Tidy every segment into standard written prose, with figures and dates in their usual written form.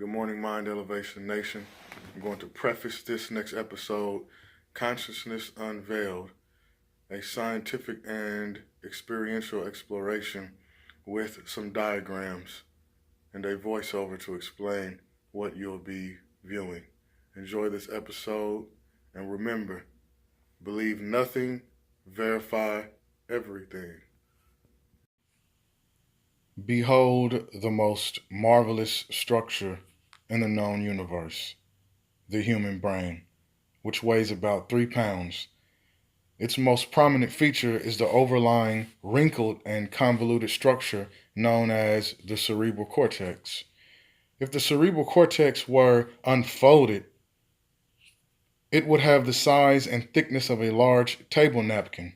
Good morning, Mind Elevation Nation. I'm going to preface this next episode, Consciousness Unveiled, a scientific and experiential exploration with some diagrams and a voiceover to explain what you'll be viewing. Enjoy this episode, and remember, believe nothing, verify everything. Behold the most marvelous structure in the known universe, the human brain, which weighs about 3 pounds. Its most prominent feature is the overlying wrinkled and convoluted structure known as the cerebral cortex. If the cerebral cortex were unfolded, it would have the size and thickness of a large table napkin.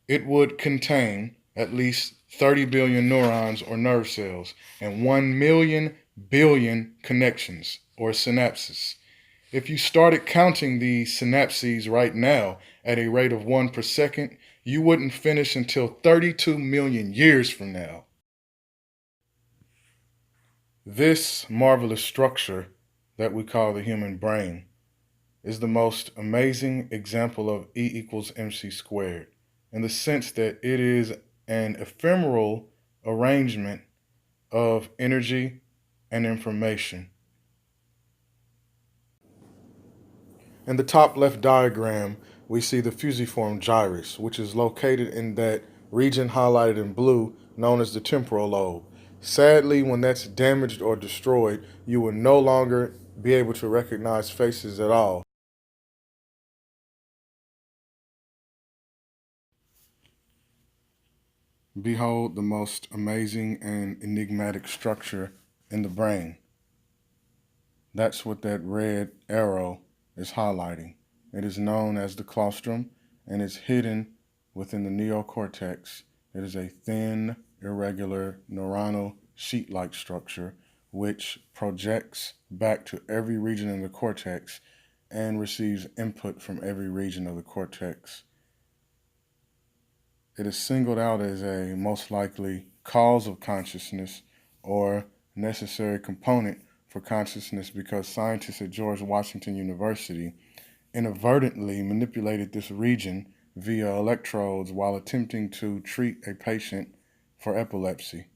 It would contain at least 30 billion neurons or nerve cells and 1 million billion connections or synapses. If you started counting these synapses right now at a rate of 1 per second, you wouldn't finish until 32 million years from now. This marvelous structure that we call the human brain is the most amazing example of E equals MC squared, in the sense that it is an ephemeral arrangement of energy and information. In the top left diagram, we see the fusiform gyrus, which is located in that region highlighted in blue known as the temporal lobe. Sadly, when that's damaged or destroyed, you will no longer be able to recognize faces at all. Behold the most amazing and enigmatic structure in the brain. That's what that red arrow is highlighting. It is known as the Claustrum and is hidden within the neocortex. It is a thin, irregular, neuronal sheet-like structure which projects back to every region in the cortex and receives input from every region of the cortex. It is singled out as a most likely cause of consciousness or necessary component for consciousness because scientists at George Washington University inadvertently manipulated this region via electrodes while attempting to treat a patient for epilepsy.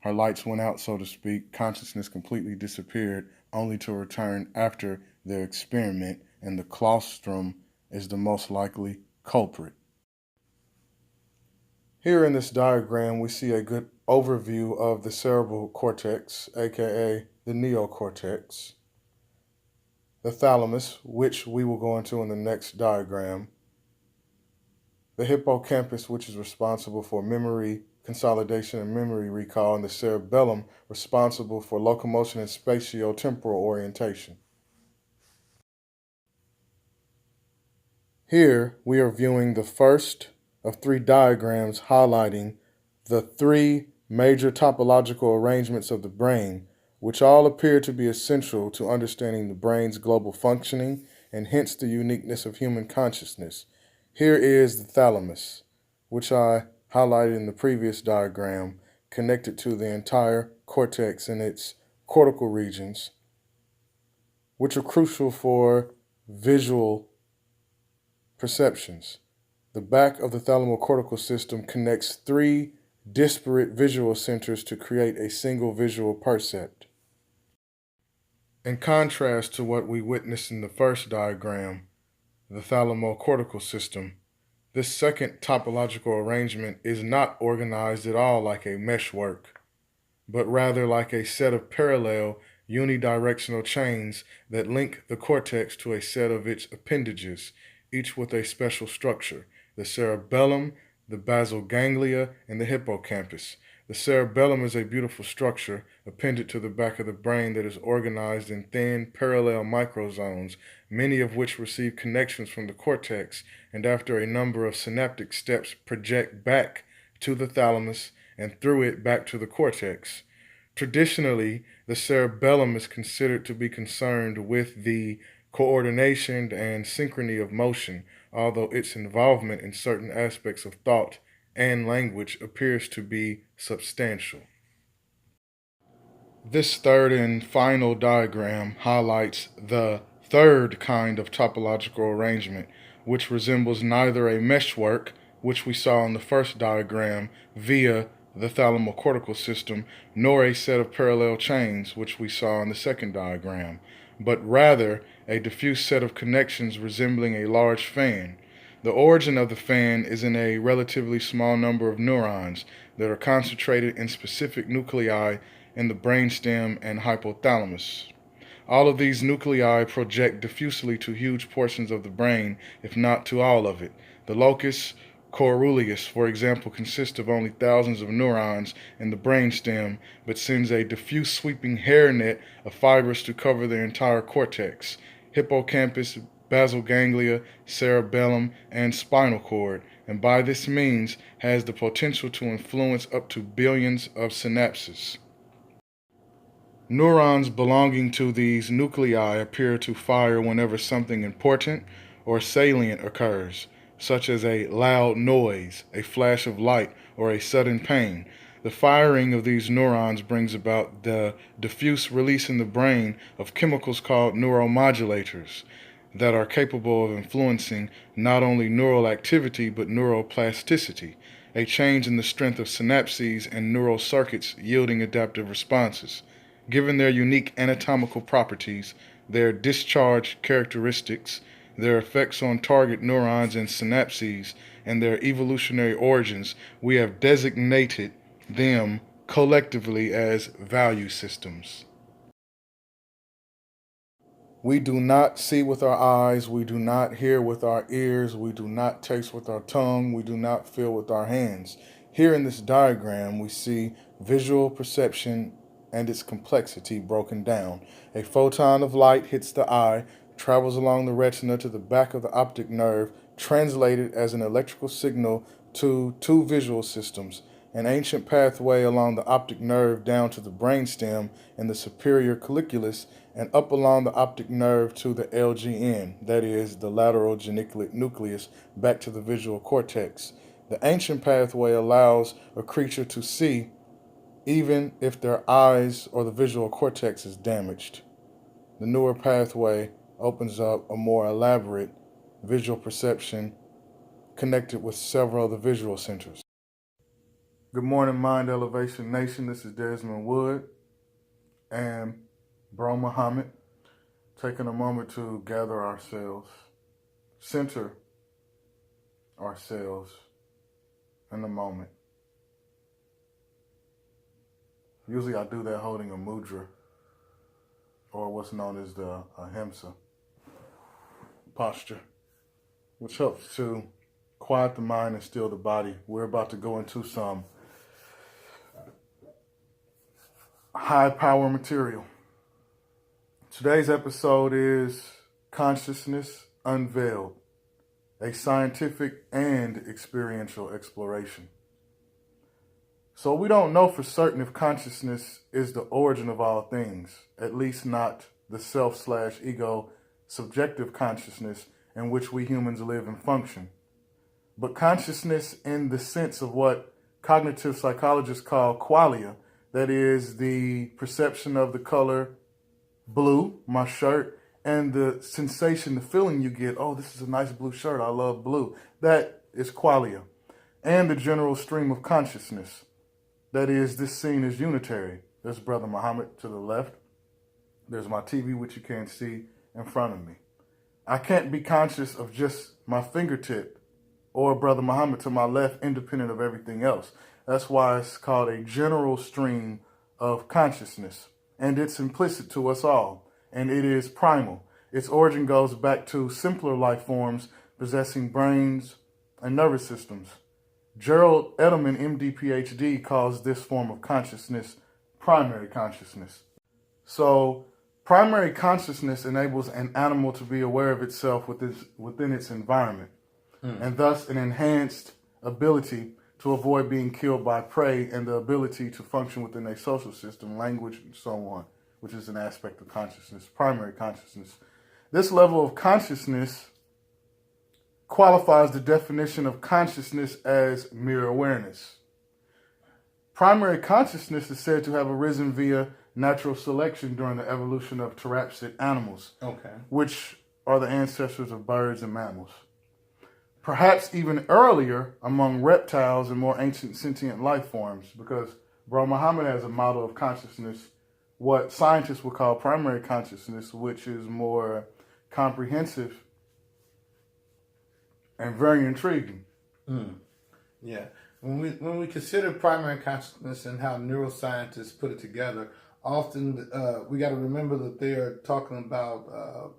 Her lights went out, so to speak, consciousness completely disappeared, only to return after their experiment, and the claustrum is the most likely culprit. Here in this diagram, we see a good overview of the cerebral cortex, aka the neocortex, the thalamus, which we will go into in the next diagram, the hippocampus, which is responsible for memory consolidation and memory recall, and the cerebellum, responsible for locomotion and spatio-temporal orientation. Here, we are viewing the first of 3 diagrams highlighting the 3 major topological arrangements of the brain, which all appear to be essential to understanding the brain's global functioning and hence the uniqueness of human consciousness. Here is the thalamus, which I highlighted in the previous diagram, connected to the entire cortex and its cortical regions, which are crucial for visual perceptions. The back of the thalamocortical system connects 3 disparate visual centers to create a single visual percept. In contrast to what we witnessed in the first diagram, the thalamocortical system, this second topological arrangement is not organized at all like a meshwork, but rather like a set of parallel unidirectional chains that link the cortex to a set of its appendages, each with a special structure: the cerebellum, the basal ganglia, and the hippocampus. The cerebellum is a beautiful structure appended to the back of the brain that is organized in thin, parallel microzones, many of which receive connections from the cortex and after a number of synaptic steps project back to the thalamus and through it back to the cortex. Traditionally, the cerebellum is considered to be concerned with the coordination and synchrony of motion, although its involvement in certain aspects of thought and language appears to be substantial. This third and final diagram highlights the third kind of topological arrangement, which resembles neither a meshwork, which we saw in the first diagram via the thalamocortical system, nor a set of parallel chains, which we saw in the second diagram, but rather a diffuse set of connections resembling a large fan. The origin of the fan is in a relatively small number of neurons that are concentrated in specific nuclei in the brainstem and hypothalamus. All of these nuclei project diffusely to huge portions of the brain, if not to all of it. The locus coeruleus, for example, consists of only thousands of neurons in the brainstem, but sends a diffuse sweeping hairnet of fibers to cover the entire cortex. Hippocampus, basal ganglia, cerebellum, and spinal cord, and by this means has the potential to influence up to billions of synapses. Neurons belonging to these nuclei appear to fire whenever something important or salient occurs, such as a loud noise, a flash of light, or a sudden pain. The firing of these neurons brings about the diffuse release in the brain of chemicals called neuromodulators that are capable of influencing not only neural activity but neuroplasticity, a change in the strength of synapses and neural circuits yielding adaptive responses. Given their unique anatomical properties, their discharge characteristics, their effects on target neurons and synapses, and their evolutionary origins, we have designated them collectively as value systems. We do not see with our eyes, we do not hear with our ears, we do not taste with our tongue, we do not feel with our hands. Here in this diagram, we see visual perception and its complexity broken down. A photon of light hits the eye, travels along the retina to the back of the optic nerve, translated as an electrical signal to two visual systems, an ancient pathway along the optic nerve down to the brainstem and the superior colliculus, and up along the optic nerve to the LGN, that is, the lateral geniculate nucleus, back to the visual cortex. The ancient pathway allows a creature to see even if their eyes or the visual cortex is damaged. The newer pathway opens up a more elaborate visual perception connected with several of the visual centers. Good morning, Mind Elevation Nation. This is Desmond Wood and Bro Muhammad, taking a moment to gather ourselves, center ourselves in the moment. Usually I do that holding a mudra, or what's known as the ahimsa posture, which helps to quiet the mind and still the body. We're about to go into some high power material. Today's episode is Consciousness Unveiled, a scientific and experiential exploration. So we don't know for certain if consciousness is the origin of all things, at least not the self/ego subjective consciousness in which we humans live and function. But consciousness in the sense of what cognitive psychologists call qualia, that is the perception of the color blue, my shirt, and the sensation, the feeling you get, oh, this is a nice blue shirt, I love blue. That is qualia. And the general stream of consciousness. That is, this scene is unitary. There's Brother Muhammad to the left. There's my TV, which you can't see, in front of me. I can't be conscious of just my fingertip or Brother Muhammad to my left, independent of everything else. That's why it's called a general stream of consciousness. And it's implicit to us all. And it is primal. Its origin goes back to simpler life forms possessing brains and nervous systems. Gerald Edelman, MD, PhD, calls this form of consciousness primary consciousness. So, primary consciousness enables an animal to be aware of itself within its environment, and thus an enhanced ability to avoid being killed by prey and the ability to function within a social system, language, and so on, which is an aspect of consciousness, primary consciousness. This level of consciousness qualifies the definition of consciousness as mere awareness. Primary consciousness is said to have arisen via natural selection during the evolution of therapsid animals, Okay. which are the ancestors of birds and mammals. Perhaps even earlier among reptiles and more ancient sentient life forms, because Bro Muhammad has a model of consciousness, what scientists would call primary consciousness, which is more comprehensive and very intriguing. Yeah. When we consider primary consciousness and how neuroscientists put it together, often we got to remember that they are talking about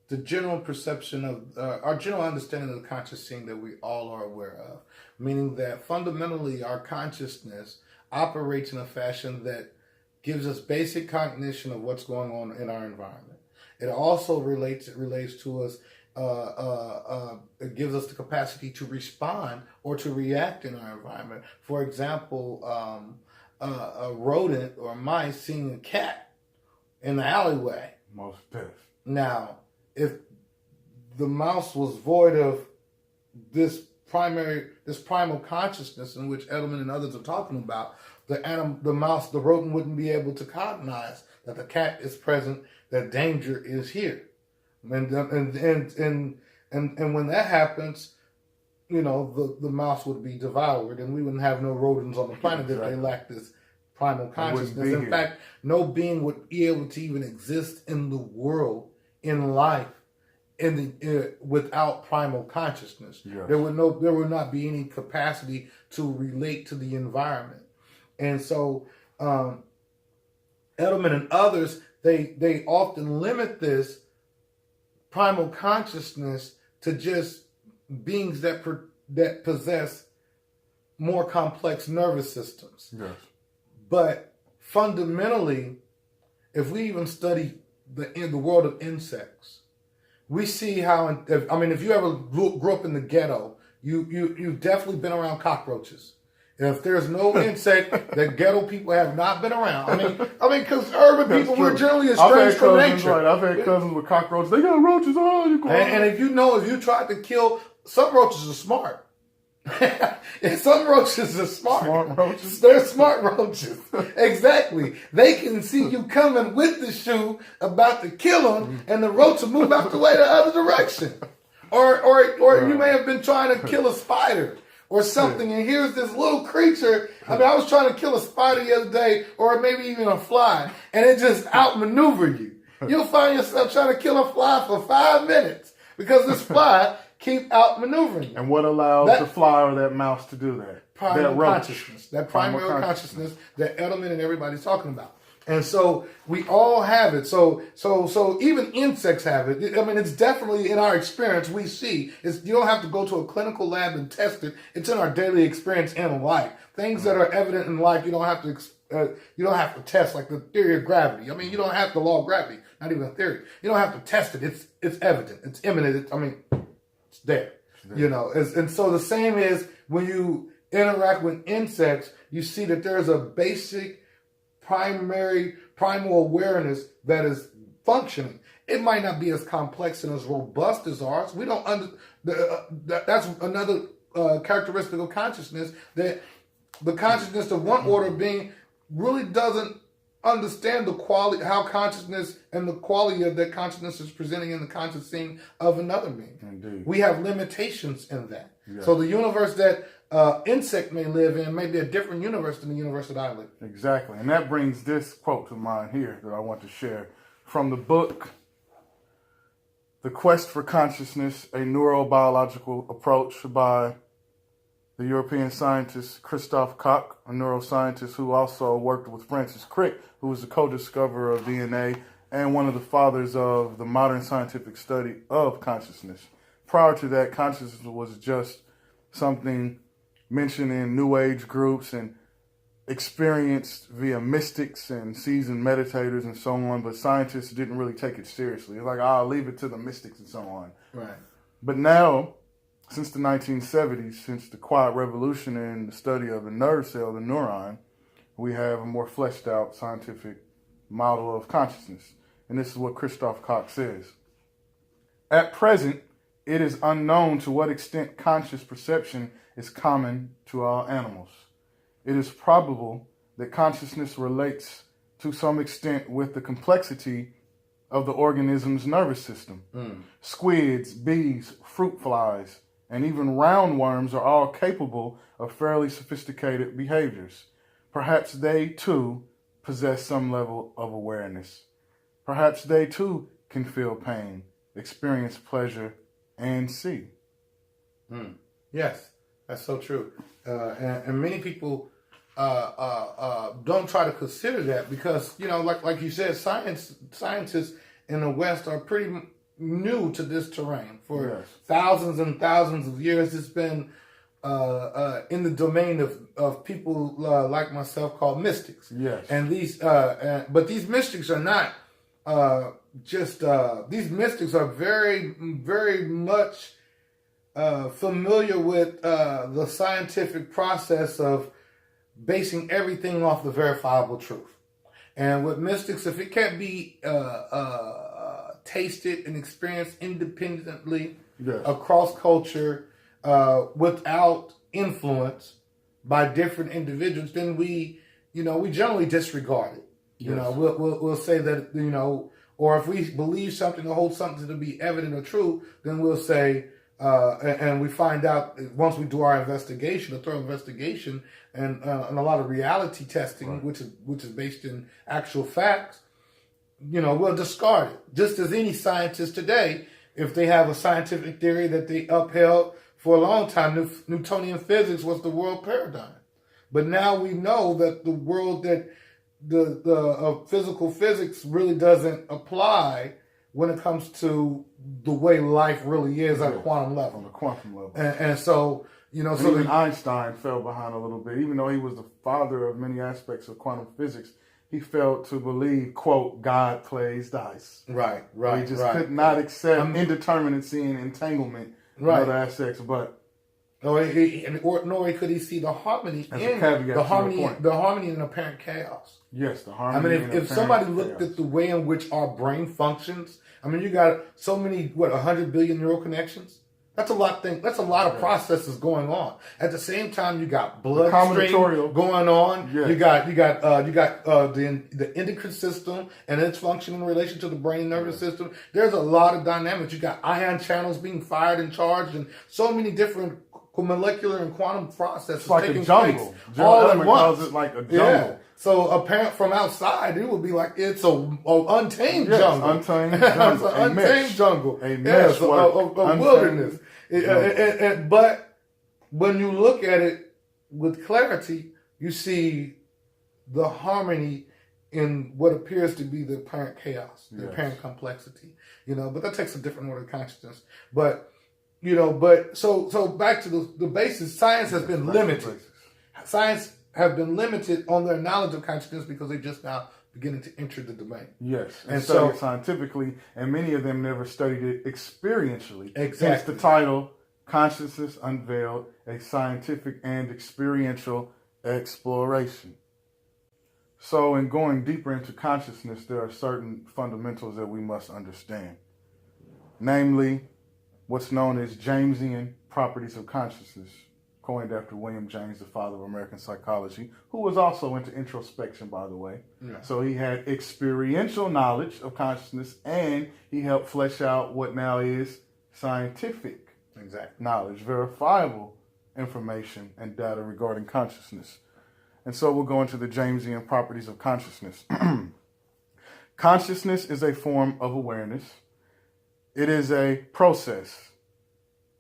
the general perception of our general understanding of the conscious scene that we all are aware of, meaning that fundamentally our consciousness operates in a fashion that gives us basic cognition of what's going on in our environment. It also relates to us. It gives us the capacity to respond or to react in our environment. For example, a rodent or mice seeing a cat in the alleyway. Most deaf. Now, if the mouse was void of this primal consciousness in which Edelman and others are talking about, the rodent wouldn't be able to cognize that the cat is present, that danger is here. And when that happens, the mouse would be devoured, and we wouldn't have no rodents on the planet if they lacked this primal consciousness. In fact, no being would be able to even exist in the world, in life, without primal consciousness. Yes. There would not be any capacity to relate to the environment, and so Edelman and others they often limit this primal consciousness to just beings that possess more complex nervous systems. Yes. But fundamentally, if we even study the world of insects, we see how. If you ever grew up in the ghetto, you've definitely been around cockroaches. If there's no insect that ghetto people have not been around, because urban people were generally estranged from nature. Right, I've had cousins with cockroaches. They got roaches. Oh, you go. And if you tried to kill, some roaches are smart. And some roaches are smart. Smart roaches. They're smart roaches. Exactly. They can see you coming with the shoe about to kill them, and the roach will move out the way the other direction. Or you may have been trying to kill a spider or something, and here's this little creature. I was trying to kill a spider the other day, or maybe even a fly, and it just outmaneuvered you. You'll find yourself trying to kill a fly for 5 minutes because this fly keep outmaneuvering you. And what allows the fly or that mouse to do that? Primal consciousness. That primary consciousness that Edelman and everybody's talking about. And so we all have it. So even insects have it. It's definitely in our experience we see. You don't have to go to a clinical lab and test it. It's in our daily experience in life. Things that are evident in life, you don't have to test, like the theory of gravity. You don't have the law of gravity, not even a theory. You don't have to test it. It's evident. It's imminent. It's there. And so the same is when you interact with insects, you see that there's a basic primal awareness that is functioning. It might not be as complex and as robust as ours. We don't that's another characteristic of consciousness, that the consciousness of one order of being really doesn't understand the quality, how consciousness and the quality of that consciousness is presenting in the conscious scene of another being. Indeed. We have limitations in that. Yeah. So the universe that insect may live in may be a different universe than the universe that I live in. Exactly. And that brings this quote to mind here that I want to share from the book, The Quest for Consciousness, a Neurobiological Approach by the European scientist Christophe Koch, a neuroscientist who also worked with Francis Crick, who was the co-discoverer of DNA and one of the fathers of the modern scientific study of consciousness. Prior to that, consciousness was just something mentioned in New Age groups and experienced via mystics and seasoned meditators and so on, but scientists didn't really take it seriously. It's like, I'll leave it to the mystics and so on. Right. But now, since the 1970s, since the quiet revolution in the study of the nerve cell, the neuron, we have a more fleshed out scientific model of consciousness. And this is what Christophe Koch says. At present, it is unknown to what extent conscious perception is common to all animals. It is probable that consciousness relates to some extent with the complexity of the organism's nervous system. Squids, bees, fruit flies, and even roundworms are all capable of fairly sophisticated behaviors. Perhaps they, too, possess some level of awareness. Perhaps they, too, can feel pain, experience pleasure, and see. Yes, that's so true. And many people don't try to consider that because, like you said, scientists in the West are pretty new to this terrain. For thousands and thousands of years, it's been in the domain of people like myself called mystics. Yes. And but these mystics are not these mystics are very, very much familiar with the scientific process of basing everything off the verifiable truth. And with mystics, if it can't be tasted and experienced independently across culture without influence by different individuals, then we generally disregard it. We'll say that, or if we believe something or hold something to be evident or true, then we'll say, and we find out once we do our investigation, a thorough investigation, and a lot of reality testing, which is based in actual facts, we'll discard it. Just as any scientist today, if they have a scientific theory that they upheld for a long time, Newtonian physics was the world paradigm. But now we know that the world that the physical physics really doesn't apply when it comes to the way life really is at a quantum level. On the quantum level. And so, so even Einstein fell behind a little bit. Even though he was the father of many aspects of quantum physics, he failed to believe, quote, God plays dice. Right. He just could not accept indeterminacy and entanglement in other aspects, but nor could he see the harmony in apparent chaos. Yes, the harmony. I mean, if somebody looked at the way in which our brain functions, I mean, you got so many 100 billion neural connections. That's a lot. That's a lot of processes going on at the same time. You got bloodstream going on. Yes. You got the endocrine system and its function in relation to the brain nervous system. There's a lot of dynamics. You got ion channels being fired and charged, and so many different molecular and quantum processes it's like taking a jungle. place all at once. Calls it like a jungle. Yeah. So apparent from outside, it would be like it's a untamed jungle. Untamed jungle. It's an untamed jungle. A mesh. A wilderness. But when you look at it with clarity, you see the harmony in what appears to be the apparent chaos, the apparent complexity. But that takes a different order of consciousness. But so back to the basis, science has been limited. Science have been limited on their knowledge of consciousness because they're just now beginning to enter the domain. Yes, and study it scientifically, and many of them never studied it experientially. Exactly. Hence the title, Consciousness Unveiled, a Scientific and Experiential Exploration. So in going deeper into consciousness, there are certain fundamentals that we must understand. Namely, what's known as Jamesian properties of consciousness, coined after William James, the father of American psychology, who was also into introspection, by the way. Yeah. So he had experiential knowledge of consciousness, and he helped flesh out what now is scientific knowledge, verifiable information and data regarding consciousness. And so we'll go into the Jamesian properties of consciousness. Consciousness is a form of awareness. It is a process.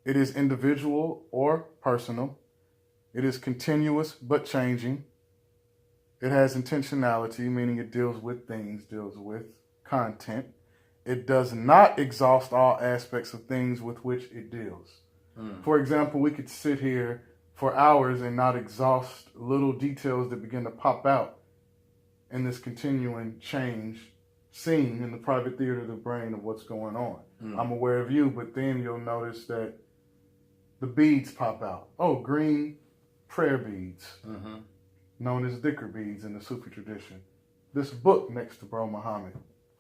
It is individual or personal. It is continuous but changing. It has intentionality, meaning it deals with things, deals with content. It does not exhaust all aspects of things with which it deals. For example, we could sit here for hours and not exhaust little details that begin to pop out in this continuing change scene in the private theater of the brain of what's going on. I'm aware of you, but then you'll notice that the beads pop out. Oh, green prayer beads, known as dhikr beads in the Sufi tradition. This book next to Bro Muhammad.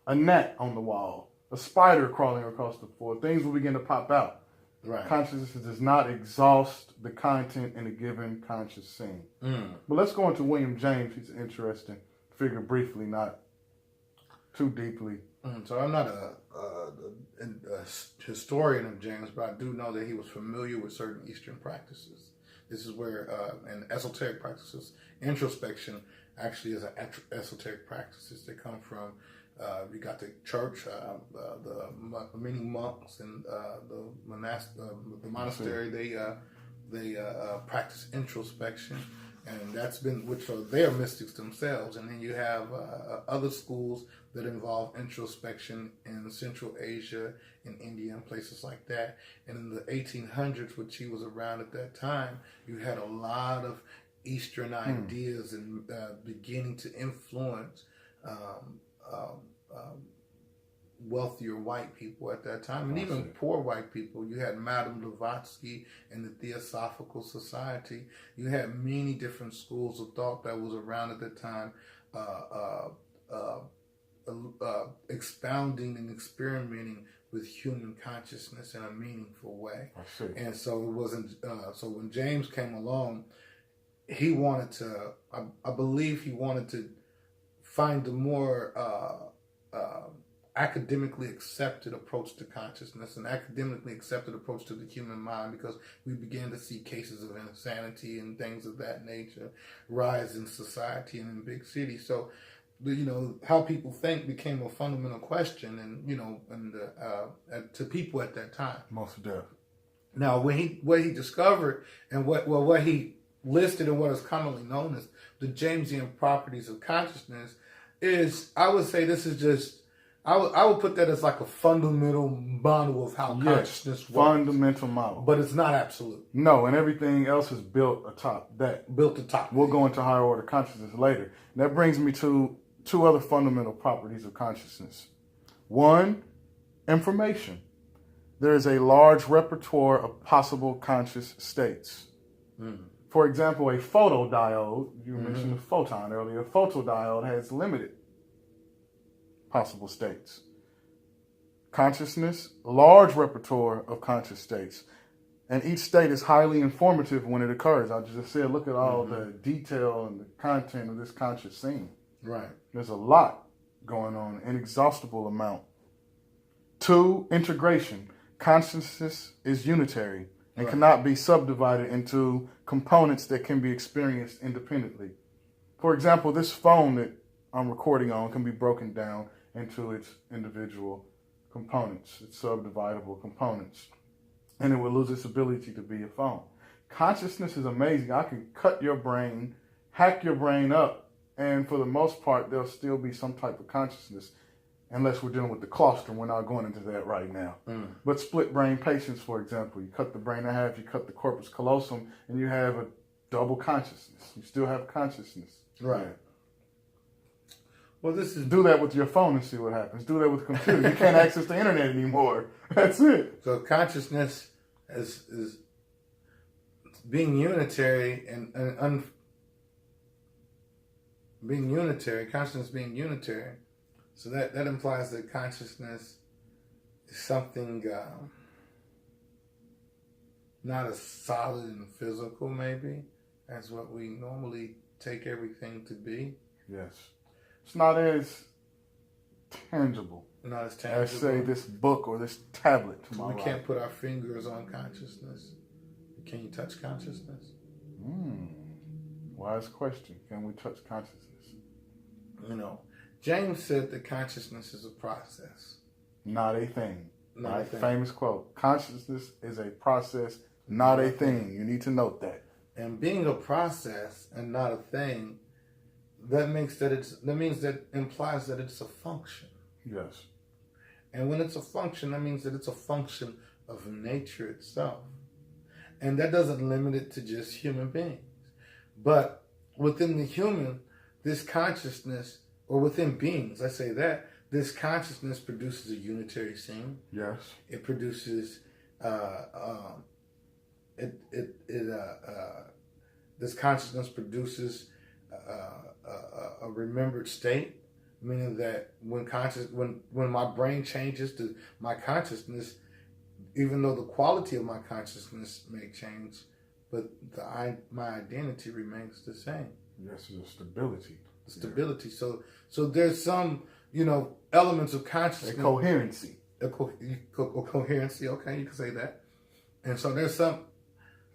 A gnat on the wall. A spider crawling across the floor. Things will begin to pop out. Right. Consciousness does not exhaust the content in a given conscious scene. But let's go into William James. He's interesting. figure briefly, not too deeply. So I'm not a historian of James, but I do know that he was familiar with certain Eastern practices. This is where, and esoteric practices, introspection actually is an esoteric practices. They come from, you got the church, the many monks and the monastery. They practice introspection, and that's been, which are they are mystics themselves. And then you have other schools that involve introspection in Central Asia, in India, and places like that. And in the 1800s, which he was around at that time, you had a lot of Eastern ideas and beginning to influence wealthier white people at that time, and even poor white people. You had Madame Blavatsky and the Theosophical Society. You had many different schools of thought that was around at the time, expounding and experimenting with human consciousness in a meaningful way. And so it wasn't. So when James came along, he wanted to. I believe he wanted to find a more academically accepted approach to consciousness, an academically accepted approach to the human mind, because we began to see cases of insanity and things of that nature rise in society and in big cities. So, how people think became a fundamental question, and to people at that time. Most definitely. Now, what he discovered and what he listed and what is commonly known as the Jamesian properties of consciousness is, I would say, this is just. I would put that as like a fundamental model of how consciousness works. Fundamental model. But it's not absolute. No, and everything else is built atop that. Built atop. We'll go into higher order consciousness later. And that brings me to two other fundamental properties of consciousness. One, information. There is a large repertoire of possible conscious states. For example, a photodiode, you mentioned a photon earlier, a photodiode has limited possible states. Consciousness, large repertoire of conscious states. And each state is highly informative when it occurs. I just said, look at all the detail and the content of this conscious scene. Right. There's a lot going on, an inexhaustible amount. Two, integration. Consciousness is unitary and cannot be subdivided into components that can be experienced independently. For example, this phone that I'm recording on can be broken down into its individual components, its subdividable components, and it will lose its ability to be a phone. Consciousness is amazing. I can cut your brain, hack your brain up, and for the most part, there'll still be some type of consciousness, unless we're dealing with the Claustrum. We're not going into that right now. But split brain patients, for example, you cut the brain in half, you cut the corpus callosum, and you have a double consciousness. You still have consciousness. Right. Yeah. Well, this is... Do that with your phone and see what happens. Do that with a computer. You can't access the internet anymore. That's it. So consciousness is being unitary and being unitary, consciousness being unitary. So that implies that consciousness is something not as solid and physical, maybe, as what we normally take everything to be. Yes. It's not as tangible. Not as tangible. As, say, this book or this tablet to my life. We can't put our fingers on consciousness. Can you touch consciousness? Wise question. Can we touch consciousness? James said that consciousness is a process. Not a thing. Not a thing. Famous quote. Consciousness is a process, not a thing. You need to note that. And being a process and not a thing, that implies that it's a function. Yes. And when it's a function, that means that it's a function of nature itself. And that doesn't limit it to just human beings. But within the human, this consciousness, or within beings, let's say that, this consciousness produces a unitary scene. Yes. It produces, this consciousness produces a remembered state, meaning that when my brain changes to my consciousness, even though the quality of my consciousness may change, but my identity remains the same. Yes, the stability. Stability. So there's some, elements of consciousness. A coherency. Coherency. Okay, you can say that. And so there's some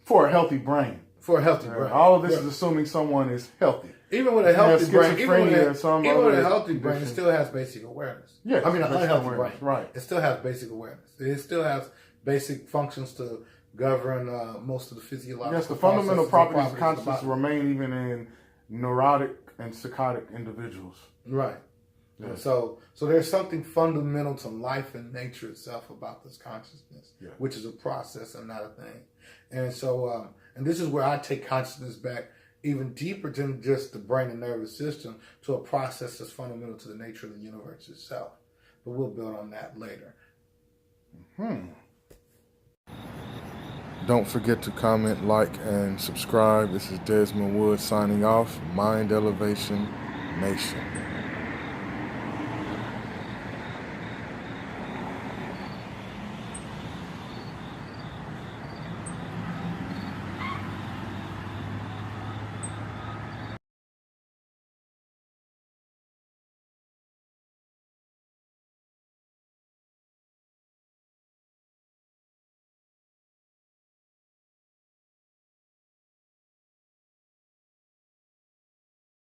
for a healthy brain. For a healthy brain. All of this is assuming someone is healthy. Even with a healthy brain, even with a healthy brain, condition. It still has basic awareness. Yes, I mean, an unhealthy brain, right? It still has basic awareness. It still has basic functions to govern most of the physiological. Yes, the fundamental properties of consciousness remain even in neurotic and psychotic individuals. Right. Yes. So there's something fundamental to life and nature itself about this consciousness, which is a process and not a thing. And so, and this is where I take consciousness back even deeper than just the brain and nervous system to a process that's fundamental to the nature of the universe itself. But we'll build on that later. Don't forget to comment, like, and subscribe. This is Desmond Wood signing off. Mind Elevation Nation.